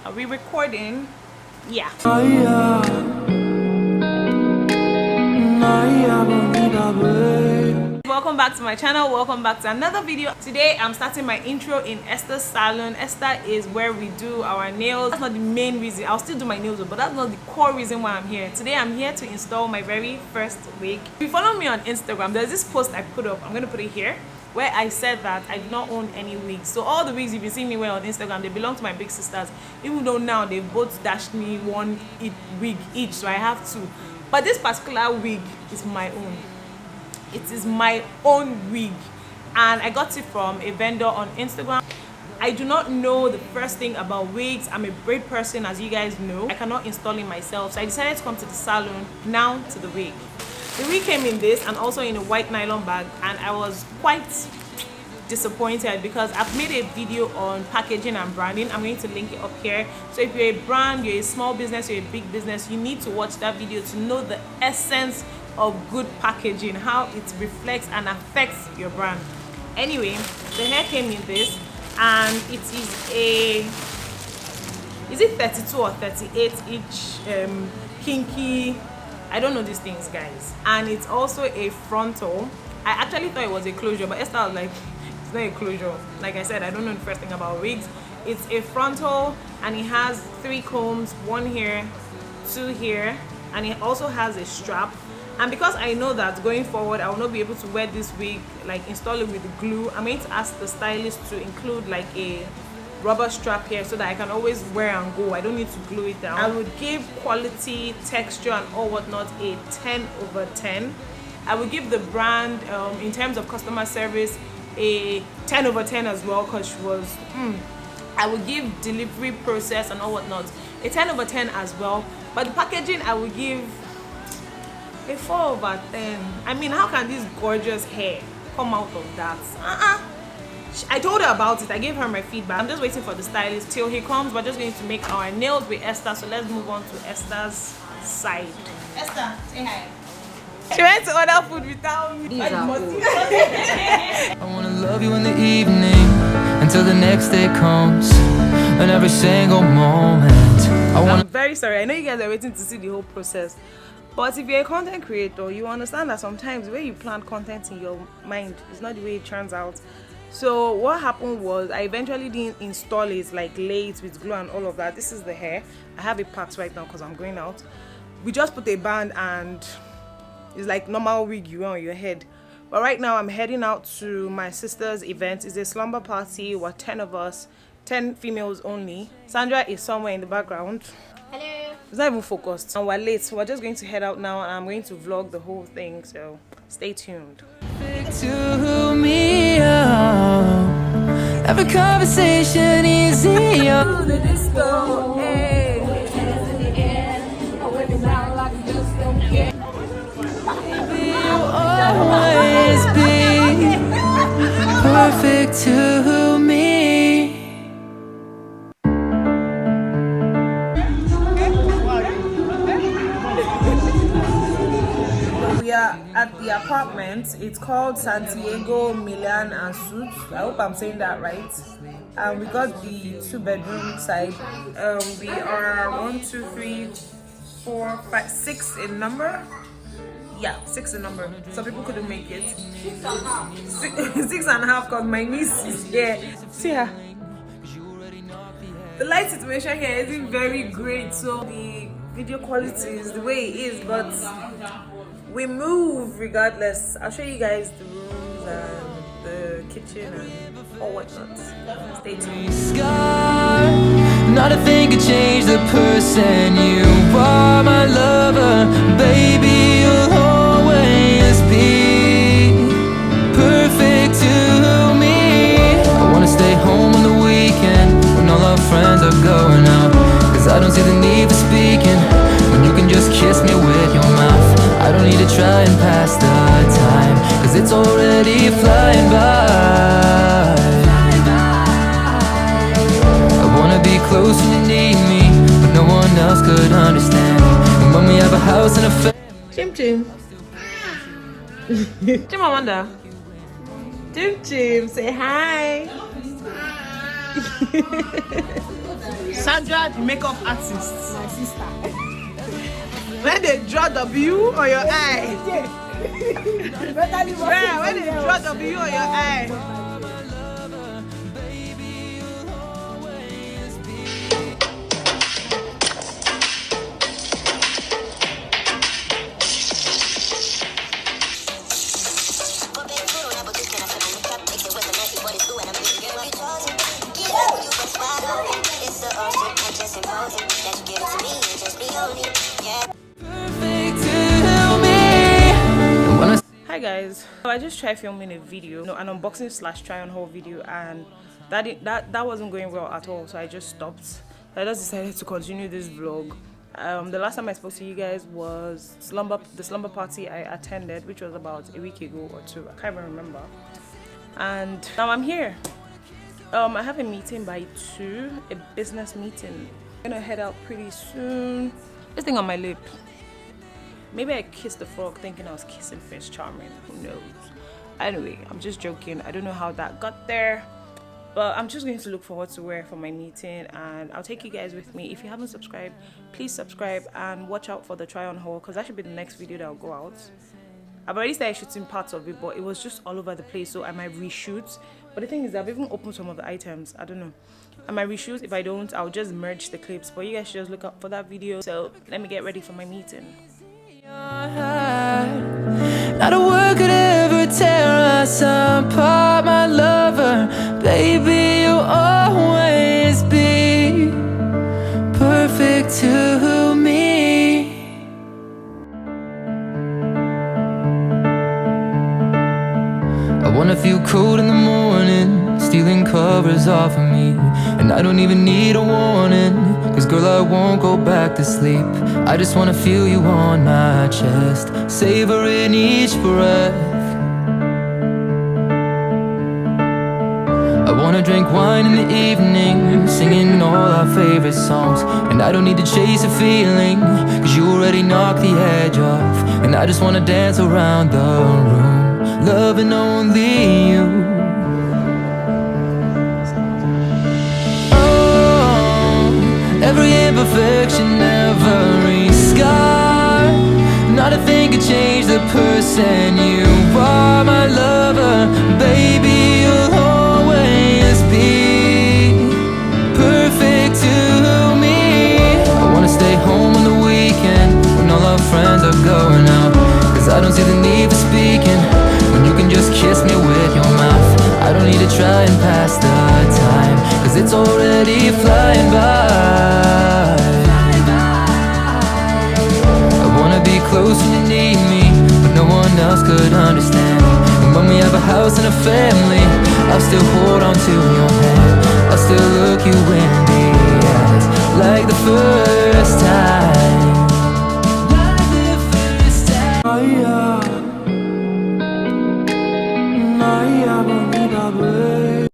Are we recording? Yeah. Welcome back to my channel. Welcome back to another video. Today I'm starting my intro in Esther's salon. Esther is where we do our nails. That's not the main reason. I'll still do my nails, but that's not the core reason why I'm here. Today I'm here to install my very first wig. If you follow me on Instagram, there's this post I put up. I'm gonna put it here, where I said that I do not own any wigs. So all the wigs you've been seeing me wear on Instagram, they belong to my big sisters. Even though now they've both dashed me one wig each, so I have two. But this particular wig is my own. It is my own wig, and I got it from a vendor on Instagram. I do not know the first thing about wigs. I'm a braid person, as you guys know. I cannot install it myself, so I decided to come to the salon, now to the wig. The wig came in this and also in a white nylon bag, and I was quite disappointed because I've made a video on packaging and branding. I'm going to link it up here. So if you're a brand, you're a small business, you're a big business, you need to watch that video to know the essence of good packaging, how it reflects and affects your brand. Anyway, the hair came in this, and it is it 32 or 38 inch kinky, I don't know these things, guys. And it's also a frontal. I actually thought it was a closure, but Esther was like, it's not a closure. Like I said, I don't know the first thing about wigs. It's a frontal, and it has 3 combs, 1 here, 2 here, and it also has a strap. And because I know that going forward I will not be able to wear this wig, like install it with glue, I'm going to ask the stylist to include like a rubber strap here so that I can always wear and go. I don't need to glue it down. I would give quality, texture and all whatnot a 10/10. I would give the brand in terms of customer service a 10/10 as well, because she was I would give delivery process and all whatnot a 10/10 as well. But the packaging I would give a 4/10. I mean, how can this gorgeous hair come out of that? I told her about it. I gave her my feedback. I'm just waiting for the stylist till he comes. We're just going to make our nails with Esther. So let's move on to Esther's side. Esther, say hi. She went to order food without me. I wanna love you in the evening until the next day comes, and every single moment. I'm very sorry. I know you guys are waiting to see the whole process. But if you're a content creator, you understand that sometimes the way you plan content in your mind is not the way it turns out. So what happened was I eventually didn't install it, like lay it with glue and all of that. This is the hair. I have it packed right now because I'm going out. We just put a band, and it's like normal wig you wear on your head. But right now I'm heading out to my sister's event. It's a slumber party. We're 10 of us, 10 females only. Sandra is somewhere in the background. Hello. It's not even focused, and we're late, so we're just going to head out now, and I'm going to vlog the whole thing, so stay tuned. To me, every conversation easy. To the disco, hey. You'll always be perfect to me. We are at the apartment. It's called Santiago Milan and Suites. I hope I'm saying that right. We got the 2-bedroom side. We are 1, 2, 3, 4, 5, 6 in number. Yeah, 6 in number. Some people couldn't make it. 6.5 because my niece is here. See her. The light situation here isn't very great, so the video quality is the way it is, but we move regardless. I'll show you guys the rooms and the kitchen and all whatnot. Stay tuned. Not a thing could change the person you are, my lover. Baby, you'll always be perfect to me. I wanna stay home on the weekend when all our friends are going out, 'cause I don't see the need for speaking when you can just kiss me with your mouth. I don't need to try and pass the time, 'cause it's already flying by. I wanna be close when you need me, but no one else could understand. And when we have a house and a family. Chim Chim. Chim Amanda. Chim Chim, say hi. Sandra, the makeup artist. My sister. When they draw W on your eye. Yeah, when they draw W on your eye. Hi guys, so I just tried filming a video, an unboxing / try on haul video, and that wasn't going well at all, so I just stopped. So I just decided to continue this vlog. The last time I spoke to you guys was the slumber party I attended, which was about a week ago or two. I can't even remember. And now I'm here. I have a meeting by 2, a business meeting. I'm gonna head out pretty soon. This thing on my lip. Maybe I kissed the frog thinking I was kissing Prince Charming. Who knows? Anyway, I'm just joking. I don't know how that got there. But I'm just going to look for what to wear for my meeting, and I'll take you guys with me. If you haven't subscribed, please subscribe and watch out for the try on haul, because that should be the next video that will go out. I've already started shooting parts of it, but it was just all over the place, so I might reshoot. But the thing is, I've even opened some of the items. I don't know. I might reshoot. If I don't, I'll just merge the clips. But you guys should just look up for that video. So let me get ready for my meeting. Not a word could ever tear us apart, my lover. Baby, you'll always be perfect to me. I wanna feel cold in the morning, stealing covers off of me. And I don't even need a warning, 'cause girl, I won't go back to sleep. I just wanna feel you on my chest, savoring each breath. I wanna drink wine in the evening, singing all our favorite songs. And I don't need to chase a feeling, 'cause you already knocked the edge off. And I just wanna dance around the room, loving only you. Every imperfection, every scar, not a thing could change the person you are, my lover. Baby, you'll always be perfect to me. I wanna stay home on the weekend when all our friends are going out, 'cause I don't see the need for speaking when you can just kiss me with your mouth. I don't need to try and pass the time, 'cause it's already flying by. I wanna be close when you need me, but no one else could understand. And when we have a house and a family, I'll still hold on to your hand. I'll still look you in the eyes like the first